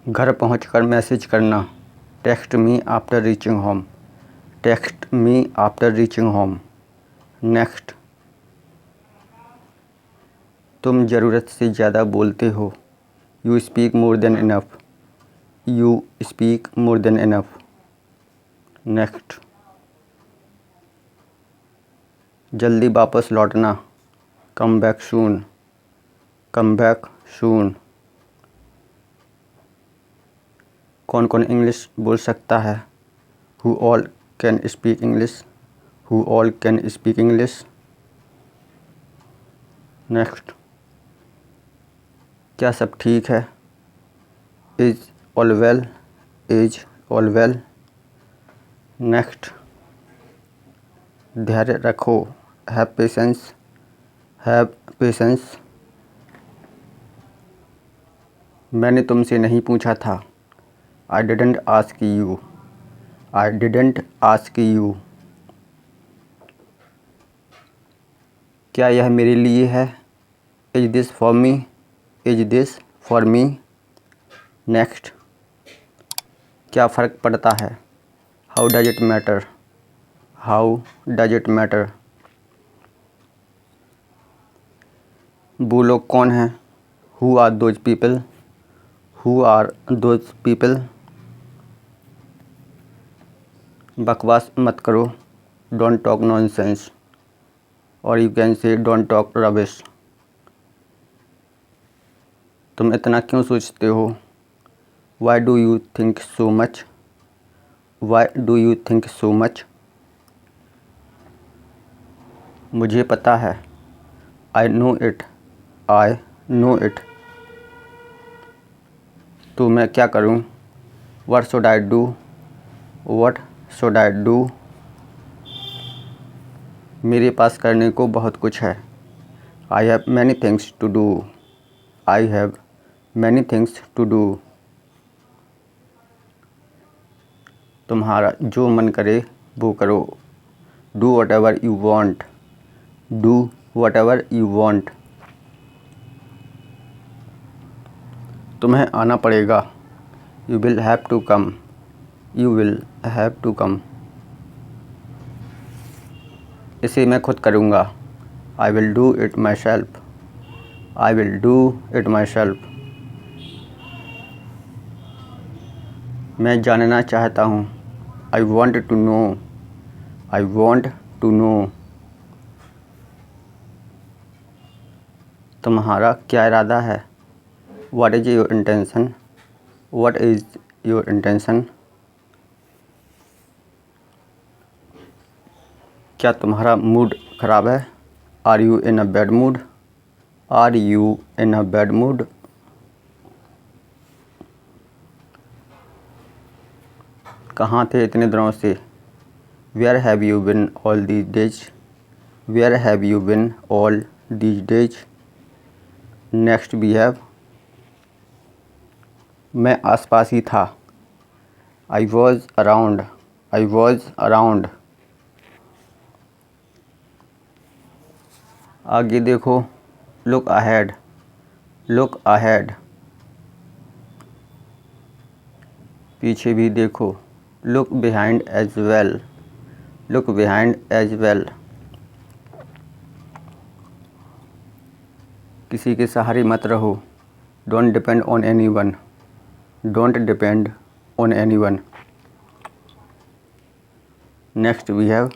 घर पहुंचकर मैसेज करना। Text me after reaching home. Text me after reaching home. Next, तुम ज़रूरत से ज़्यादा बोलते हो। You speak more than enough. You speak more than enough. Next, जल्दी वापस लौटना। Come back soon. Come back soon. कौन कौन इंग्लिश बोल सकता है? Who all can speak English. Who all can speak English. Next, क्या सब ठीक है? Is all well. Is all well. Next, धैर्य रखो। Have patience. Have patience. मैंने तुमसे नहीं पूछा था। I didn't ask you. I didn't ask you. क्या यह मेरे लिए है? Is this for me. Is this for me. Next, क्या फ़र्क पड़ता है? How does it matter. How does it matter. वो लोग कौन हैं? Who are those people. Who are those people. बकवास मत करो। Don't talk nonsense. और you can say don't talk rubbish. तुम इतना क्यों सोचते हो? Why do you think so much. Why do you think so much. मुझे पता है। I know it. I know it. तो मैं क्या करूं? What should I do. What should I do. मेरे पास करने को बहुत कुछ है। I have many things to do. I have many things to do. तुम्हारा जो मन करे वो करो। Do whatever you want. Do whatever you want. तुम्हें आना पड़ेगा। You will have to come. You will have to come. इसे मैं खुद करूँगा। I will do it myself. I will do it myself. मैं जानना चाहता हूँ। I want to know. I want to know. तुम्हारा क्या इरादा है? What is your intention. What is your intention. क्या तुम्हारा मूड ख़राब है? Are you in a bad mood. Are you in a bad mood. कहाँ थे इतने दिनों से? Where have you been all these days. Where have you been all these days. Next we have, मैं आसपास ही था। I was around. I was around. आगे देखो। Look ahead. Look ahead. पीछे भी देखो। Look behind as well. Look behind as well. किसी के सहारे मत रहो। Don't depend on anyone. Don't depend on anyone. Next we have,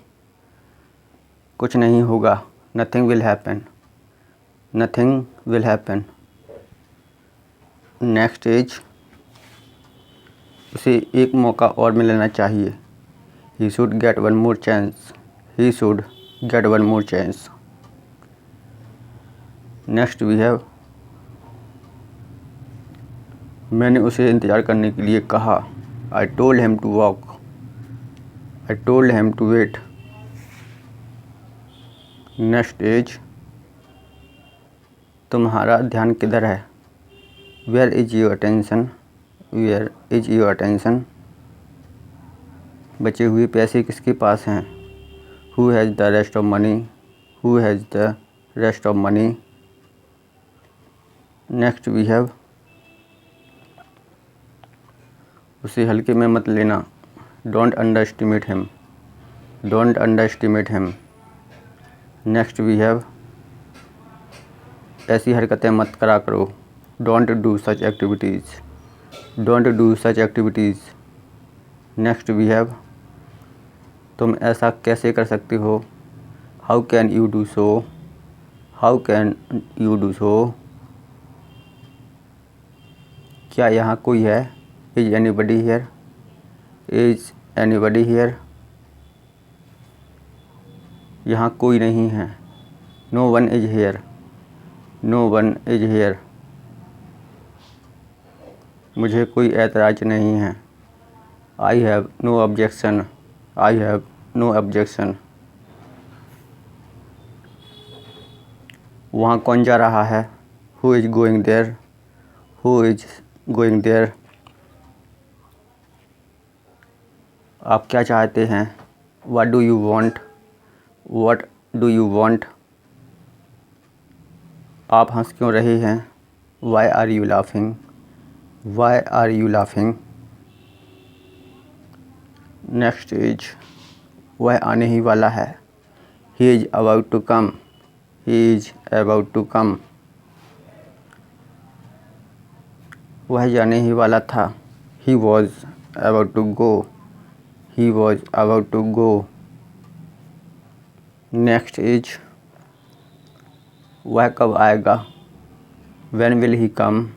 कुछ नहीं होगा। Nothing will happen. Nothing will happen. Next is, उसे एक मौका और मिलना चाहिए। He should get one more chance. He should get one more chance. Next we have, मैंने उसे इंतज़ार करने के लिए कहा। I told him to walk. I told him to wait. Next is, तुम्हारा ध्यान किधर है? Where is your attention. Where is your attention. बचे हुए पैसे किसके पास हैं? Who has the rest of money. Who has the rest of money. Next we have, उसे हल्के में मत लेना। Don't underestimate him. Don't underestimate him. Next we have ऐसी हरकतें मत करा करो। Don't do such activities. Don't do such activities. Next we have तुम ऐसा कैसे कर सकते हो। How can you do so. How can you do so. क्या यहाँ कोई है। Is anybody here. Is anybody here. यहाँ कोई नहीं है। No one is here. No one is here. मुझे कोई ऐतराज़ नहीं है। I have no objection. I have no objection. वहाँ कौन जा रहा है। Who is going there. Who is going there. आप क्या चाहते हैं। What do you want. What do you want. आप हंस क्यों रहे हैं। Why are you laughing. Why are you laughing. Next is वह आने ही वाला है। He is about to come. He is about to come. वह जाने ही वाला था। He was about to go. He was about to go. Next is वह कब आएगा। When will he come.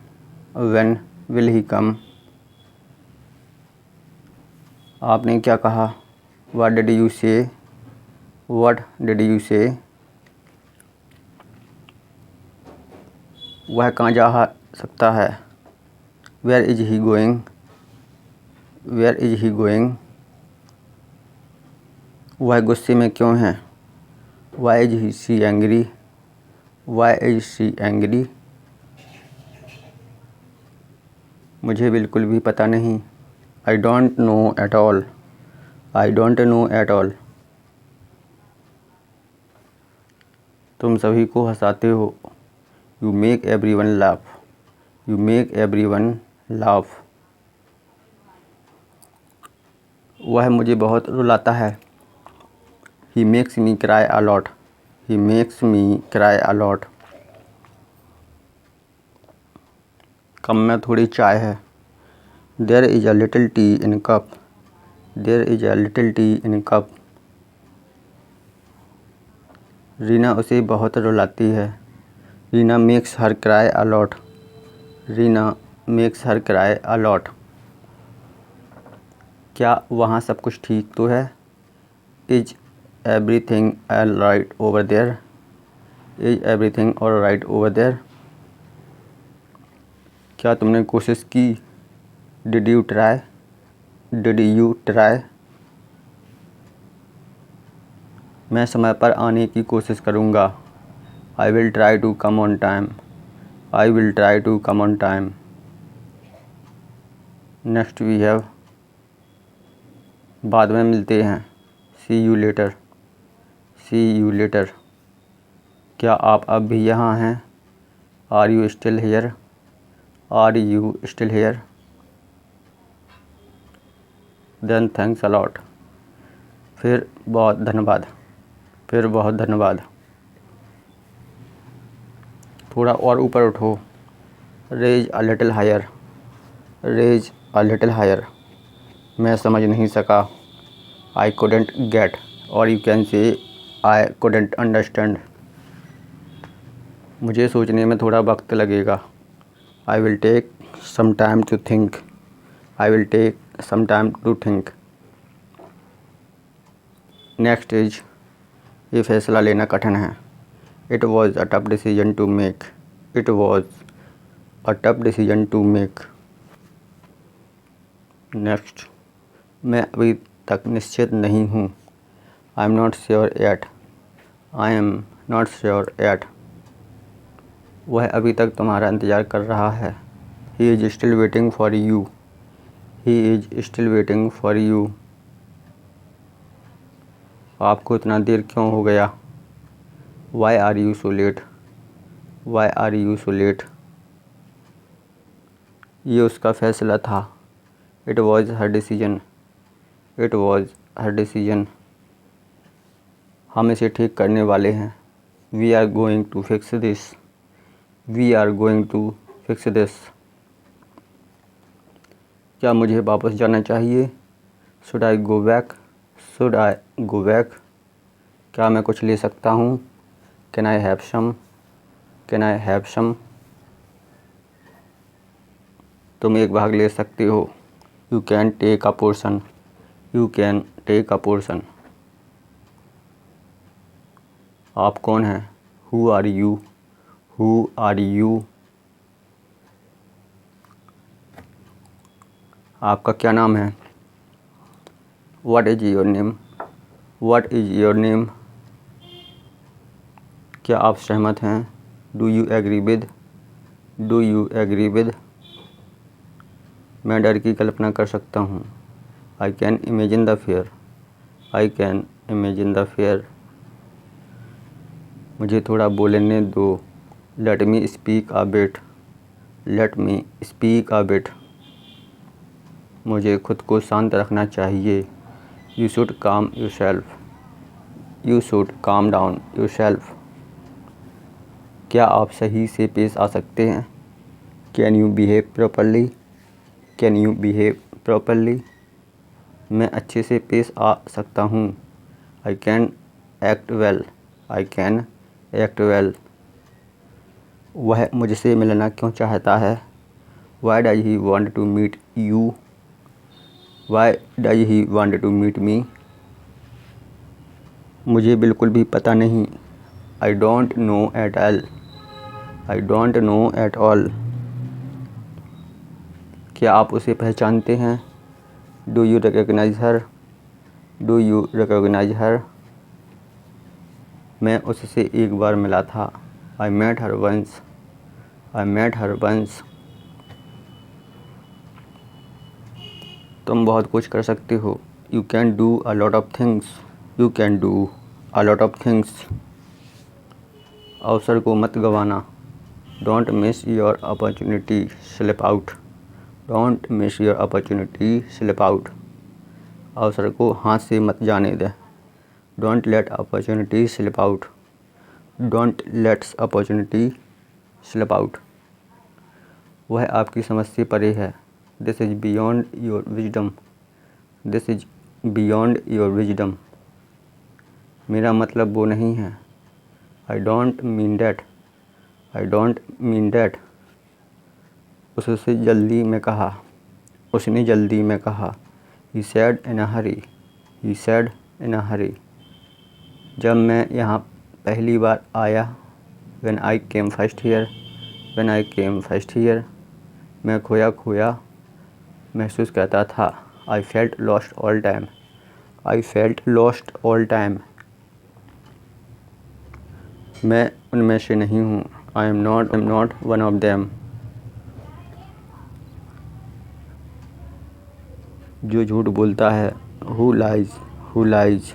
When will he come. आपने क्या कहा। What did you say. What did you say. वह कहाँ जा सकता है। Where is he going. Where is he going. वह गुस्से में क्यों है। Why is he she angry. Why is she angry. मुझे बिल्कुल भी पता नहीं। I don't know at all. I don't know at all. तुम सभी को हंसाते हो। You make everyone laugh. You make everyone laugh. वह मुझे बहुत रुलाता है। He makes me cry a lot. He makes me cry a lot. Cup में थोड़ी चाय है। There is a little tea in cup. There is a little tea in cup. Reena उसे बहुत रुलाती है। Reena makes her cry a lot. Reena makes her cry a lot. क्या वहाँ सब कुछ ठीक तो है। Is everything all right over there. Is everything all right over there. क्या तुमने कोशिश की। Did you try. Did you try. मैं समय पर आने की कोशिश करूँगा। I will try to come on time. I will try to come on time. Next we have बाद में मिलते हैं। See you later. See you later. क्या आप अब भी यहाँ हैं। Are you still here. Are you still here. Then thanks a lot. फिर बहुत धन्यवाद। फिर बहुत धन्यवाद। थोड़ा और ऊपर उठो। Raise a little higher. Raise a little higher. मैं समझ नहीं सका। I couldn't get. और you can say I couldn't understand. मुझे सोचने में थोड़ा वक्त लगेगा। I will take some time to think. I will take some time to think. Next is ये फैसला लेना कठिन है। It was a tough decision to make. It was a tough decision to make. Next मैं अभी तक निश्चित नहीं हूँ। I am not sure at. I am not sure at. वह अभी तक तुम्हारा इंतज़ार कर रहा है। He is still waiting for you. He is still waiting for you. आपको इतना देर क्यों हो गया। Why are you so late. Why are you so late. ये उसका फैसला था। It was her decision, it was her decision. हम इसे ठीक करने वाले हैं। We are going to fix this, we are going to fix this. क्या मुझे वापस जाना चाहिए? Should I go back, should I go back. क्या मैं कुछ ले सकता हूँ? Can I have some, can I have some. तुम एक भाग ले सकते हो। You can take a portion, you can take a portion. आप कौन हैं? Who are you, who are you. आपका क्या नाम है? What is your name, what is your name. क्या आप सहमत हैं? Do you agree with, do you agree with. मैं डर की कल्पना कर सकता हूँ। I can imagine the fear, I can imagine the fear. मुझे थोड़ा बोलने दो। Let me speak a bit, let me speak a bit. मुझे खुद को शांत रखना चाहिए। यू शुड काम yourself, you should calm down yourself. क्या आप सही से पेश आ सकते हैं? Can you behave properly, can you behave properly. मैं अच्छे से पेश आ सकता हूँ। I can act well, I can act well. वह मुझसे मिलना क्यों चाहता है? Why does he want to meet you, why does he want to meet me. मुझे बिल्कुल भी पता नहीं। I don't know at all, I don't know at all. क्या आप उसे पहचानते हैं? Do you recognise her, do you recognise her. मैं उससे एक बार मिला था। I met her once, I met her once. तुम बहुत कुछ कर सकते हो। You can do a lot of things, you can do a lot of things. अवसर को मत गंवाना। Don't miss your opportunity slip out, don't miss your opportunity slip out. अवसर को हाथ से मत जाने दें। Don't let opportunity slip out, don't let's opportunity slip out. वह आपकी समझ से परे है। This is beyond your wisdom, this is beyond your wisdom. मेरा मतलब वो नहीं है। I don't mean that, I don't mean that. उससे जल्दी में कहा, उसने जल्दी में कहा। ही सैड इन अ हरी, ही सैड इन अ हरी। जब मैं यहाँ पहली बार आया, when I came first hear, when I came first hear. मैं खोया खोया महसूस करता था। I felt lost all time, I felt lost all time. मैं उनमें से नहीं हूँ। I am not one of them. जो झूठ बोलता है, हु लाइज, हु लाइज।